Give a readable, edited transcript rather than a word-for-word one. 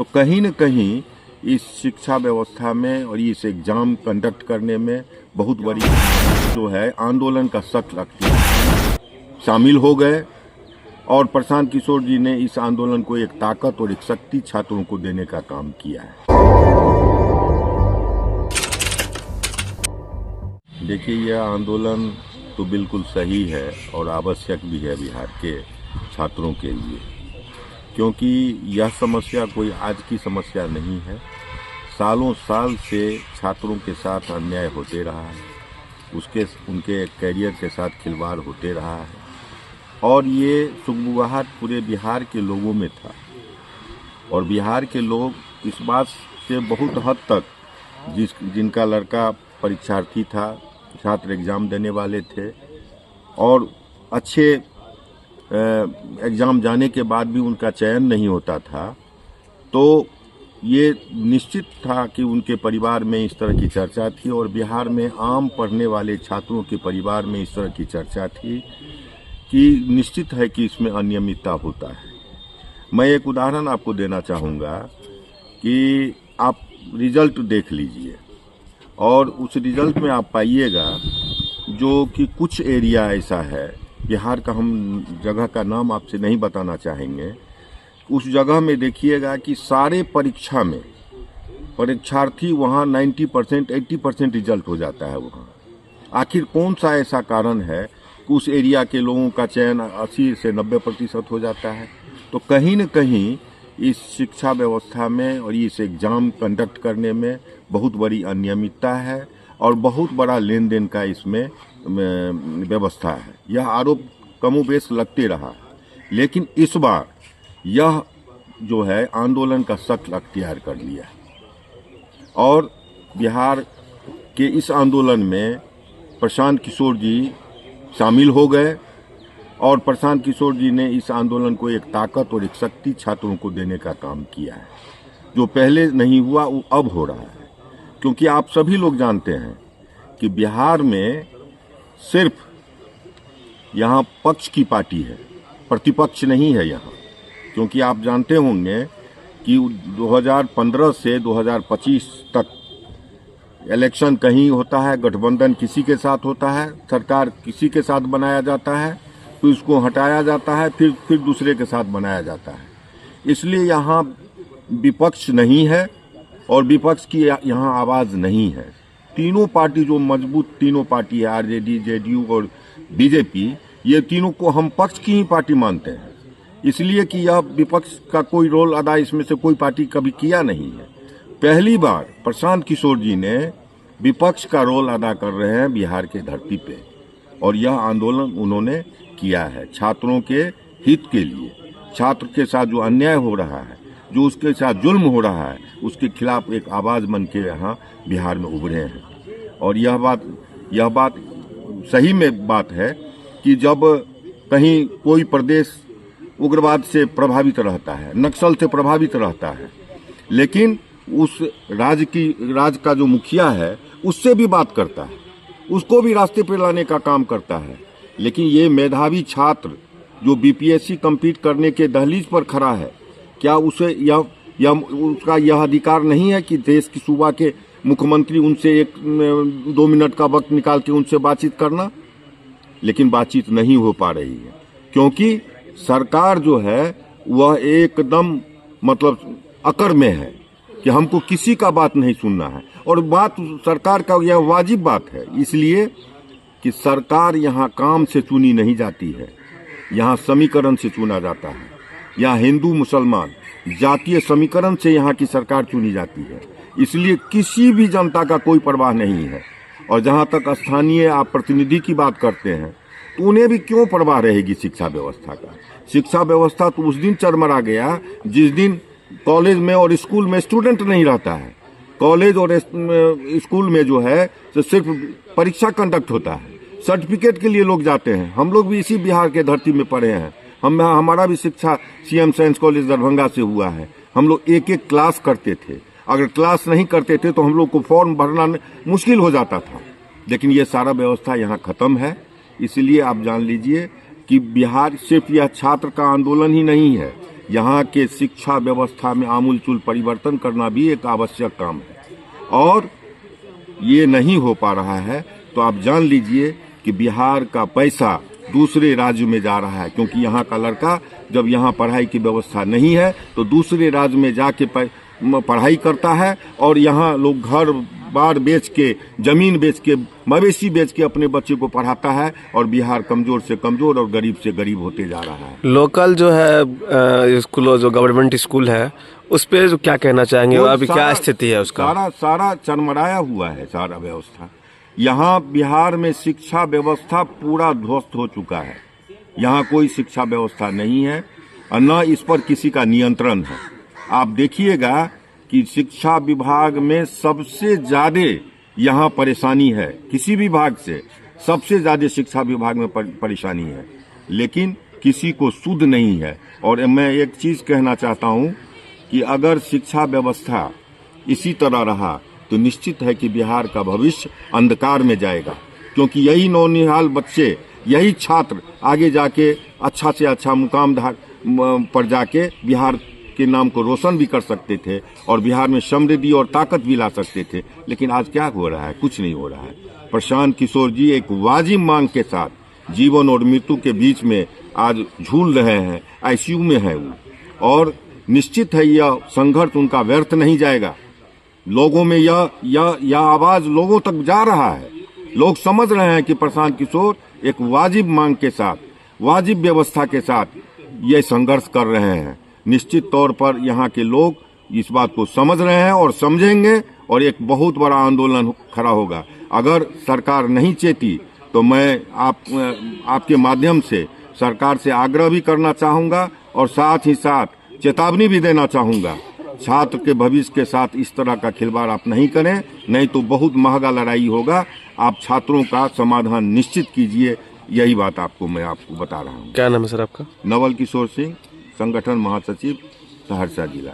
तो कहीं न कहीं इस शिक्षा व्यवस्था में और इस एग्जाम कंडक्ट करने में बहुत बड़ी जो है आंदोलन का शक्ति शामिल हो गए और प्रशांत किशोर जी ने इस आंदोलन को एक ताकत और एक शक्ति छात्रों को देने का काम किया है। देखिए, यह आंदोलन तो बिल्कुल सही है और आवश्यक भी है बिहार के छात्रों के लिए, क्योंकि यह समस्या कोई आज की समस्या नहीं है। सालों साल से छात्रों के साथ अन्याय होते रहा है, उनके कैरियर के साथ खिलवाड़ होते रहा है और ये सुगबुगाहट पूरे बिहार के लोगों में था और बिहार के लोग इस बात से बहुत हद तक जिनका लड़का परीक्षार्थी था, छात्र एग्ज़ाम देने वाले थे और अच्छे एग्ज़ाम जाने के बाद भी उनका चयन नहीं होता था, तो ये निश्चित था कि उनके परिवार में इस तरह की चर्चा थी और बिहार में आम पढ़ने वाले छात्रों के परिवार में इस तरह की चर्चा थी कि निश्चित है कि इसमें अनियमितता होता है। मैं एक उदाहरण आपको देना चाहूँगा कि आप रिजल्ट देख लीजिए और उस रिजल्ट में आप पाइएगा जो कि कुछ एरिया ऐसा है बिहार का, हम जगह का नाम आपसे नहीं बताना चाहेंगे, उस जगह में देखिएगा कि सारे परीक्षा में परीक्षार्थी वहाँ 90% 80% रिजल्ट हो जाता है वहाँ। आखिर कौन सा ऐसा कारण है कि उस एरिया के लोगों का चयन 80 से 90% हो जाता है? तो कहीं न कहीं इस शिक्षा व्यवस्था में और इस एग्ज़ाम कंडक्ट करने में बहुत बड़ी अनियमितता है और बहुत बड़ा लेन देन का इसमें व्यवस्था है। यह आरोप कमोबेश लगते रहा, लेकिन इस बार यह जो है आंदोलन का शक्ल अख्तियार कर लिया और बिहार के इस आंदोलन में प्रशांत किशोर जी शामिल हो गए और प्रशांत किशोर जी ने इस आंदोलन को एक ताकत और एक शक्ति छात्रों को देने का काम किया है। जो पहले नहीं हुआ वो अब हो रहा है, क्योंकि आप सभी लोग जानते हैं कि बिहार में सिर्फ यहाँ पक्ष की पार्टी है, प्रतिपक्ष नहीं है यहाँ। क्योंकि आप जानते होंगे कि 2015 से 2025 तक इलेक्शन कहीं होता है, गठबंधन किसी के साथ होता है, सरकार किसी के साथ बनाया जाता है, फिर उसको हटाया जाता है, फिर दूसरे के साथ बनाया जाता है। इसलिए यहाँ विपक्ष नहीं है और विपक्ष की यहाँ आवाज़ नहीं है। तीनों पार्टी जो मजबूत तीनों पार्टी है, आरजेडी, जेडीयू और बीजेपी, ये तीनों को हम पक्ष की ही पार्टी मानते हैं, इसलिए कि यह विपक्ष का कोई रोल अदा इसमें से कोई पार्टी कभी किया नहीं है। पहली बार प्रशांत किशोर जी ने विपक्ष का रोल अदा कर रहे हैं बिहार के धरती पे और यह आंदोलन उन्होंने किया है छात्रों के हित के लिए। छात्र के साथ जो अन्याय हो रहा है, जो उसके साथ जुल्म हो रहा है, उसके खिलाफ एक आवाज़ बन के यहाँ बिहार में उभरे हैं। और यह बात सही में बात है कि जब कहीं कोई प्रदेश उग्रवाद से प्रभावित रहता है, नक्सल से प्रभावित रहता है, लेकिन उस राज्य का जो मुखिया है उससे भी बात करता है, उसको भी रास्ते पर लाने का काम करता है। लेकिन ये मेधावी छात्र जो बीपीएससी कंप्लीट करने के दहलीज पर खड़ा है, क्या उसे उसका यह अधिकार नहीं है कि देश की सूबा के मुख्यमंत्री उनसे 1-2 मिनट का वक्त निकाल के उनसे बातचीत करना? लेकिन बातचीत नहीं हो पा रही है, क्योंकि सरकार जो है वह एकदम मतलब अकड़ में है कि हमको किसी का बात नहीं सुनना है। और बात सरकार का यह वाजिब बात है, इसलिए कि सरकार यहाँ काम से चुनी नहीं जाती है, यहाँ समीकरण से चुना जाता है। यहाँ हिंदू मुसलमान जातीय समीकरण से यहाँ की सरकार चुनी जाती है, इसलिए किसी भी जनता का कोई परवाह नहीं है। और जहाँ तक स्थानीय आप प्रतिनिधि की बात करते हैं, तो उन्हें भी क्यों परवाह रहेगी शिक्षा व्यवस्था का? शिक्षा व्यवस्था तो उस दिन चरमरा गया जिस दिन कॉलेज में और स्कूल में स्टूडेंट नहीं रहता है। कॉलेज और स्कूल में जो है तो सिर्फ परीक्षा कंडक्ट होता है, सर्टिफिकेट के लिए लोग जाते हैं। हम लोग भी इसी बिहार के धरती में पढ़े हैं, हमारा भी शिक्षा सीएम साइंस कॉलेज दरभंगा से हुआ है। हम लोग एक क्लास करते थे, अगर क्लास नहीं करते थे तो हम लोग को फॉर्म भरना मुश्किल हो जाता था। लेकिन ये सारा व्यवस्था यहाँ खत्म है। इसलिए आप जान लीजिए कि बिहार सिर्फ यह छात्र का आंदोलन ही नहीं है, यहाँ के शिक्षा व्यवस्था में आमूलचूल परिवर्तन करना भी एक आवश्यक काम है और ये नहीं हो पा रहा है। तो आप जान लीजिए कि बिहार का पैसा दूसरे राज्य में जा रहा है, क्योंकि यहाँ का लड़का जब यहाँ पढ़ाई की व्यवस्था नहीं है तो दूसरे राज्य में जाके पढ़ाई करता है और यहाँ लोग घर बार बेच के, जमीन बेच के, मवेशी बेच के अपने बच्चे को पढ़ाता है और बिहार कमजोर से कमजोर और गरीब से गरीब होते जा रहा है। लोकल जो है स्कूल, जो गवर्नमेंट स्कूल है, उस पे जो क्या कहना चाहेंगे, अभी क्या स्थिति है उसका? सारा चरमराया हुआ है सारा व्यवस्था। यहाँ बिहार में शिक्षा व्यवस्था पूरा ध्वस्त हो चुका है। यहाँ कोई शिक्षा व्यवस्था नहीं है और न इस पर किसी का नियंत्रण है। आप देखिएगा कि शिक्षा विभाग में सबसे ज्यादा यहाँ परेशानी है, किसी भी विभाग से सबसे ज्यादा शिक्षा विभाग में परेशानी है, लेकिन किसी को सुध नहीं है। और मैं एक चीज कहना चाहता हूँ कि अगर शिक्षा व्यवस्था इसी तरह रहा तो निश्चित है कि बिहार का भविष्य अंधकार में जाएगा, क्योंकि यही नौनिहाल बच्चे, यही छात्र आगे जाके अच्छा से अच्छा मुकाम पर जाके बिहार के नाम को रोशन भी कर सकते थे और बिहार में समृद्धि और ताकत भी ला सकते थे। लेकिन आज क्या हो रहा है? कुछ नहीं हो रहा है। प्रशांत किशोर जी एक वाजिब मांग के साथ जीवन और मृत्यु के बीच में आज झूल रहे हैं, आईसीयू में है वो, और निश्चित है यह संघर्ष उनका व्यर्थ नहीं जाएगा। लोगों में यह आवाज लोगों तक जा रहा है। लोग समझ रहे हैं कि प्रशांत किशोर एक वाजिब मांग के साथ, वाजिब व्यवस्था के साथ ये संघर्ष कर रहे हैं। निश्चित तौर पर यहाँ के लोग इस बात को समझ रहे हैं और समझेंगे और एक बहुत बड़ा आंदोलन खड़ा होगा। अगर सरकार नहीं चेती तो मैं आपके माध्यम से सरकार से आग्रह भी करना चाहूँगा और साथ ही साथ चेतावनी भी देना चाहूँगा, छात्र के भविष्य के साथ इस तरह का खिलवाड़ आप नहीं करें, नहीं तो बहुत महंगा लड़ाई होगा। आप छात्रों का समाधान निश्चित कीजिए, यही बात मैं आपको बता रहा हूँ। क्या नाम है सर आपका? नवल किशोर सिंह, संगठन महासचिव, सहरसा जिला।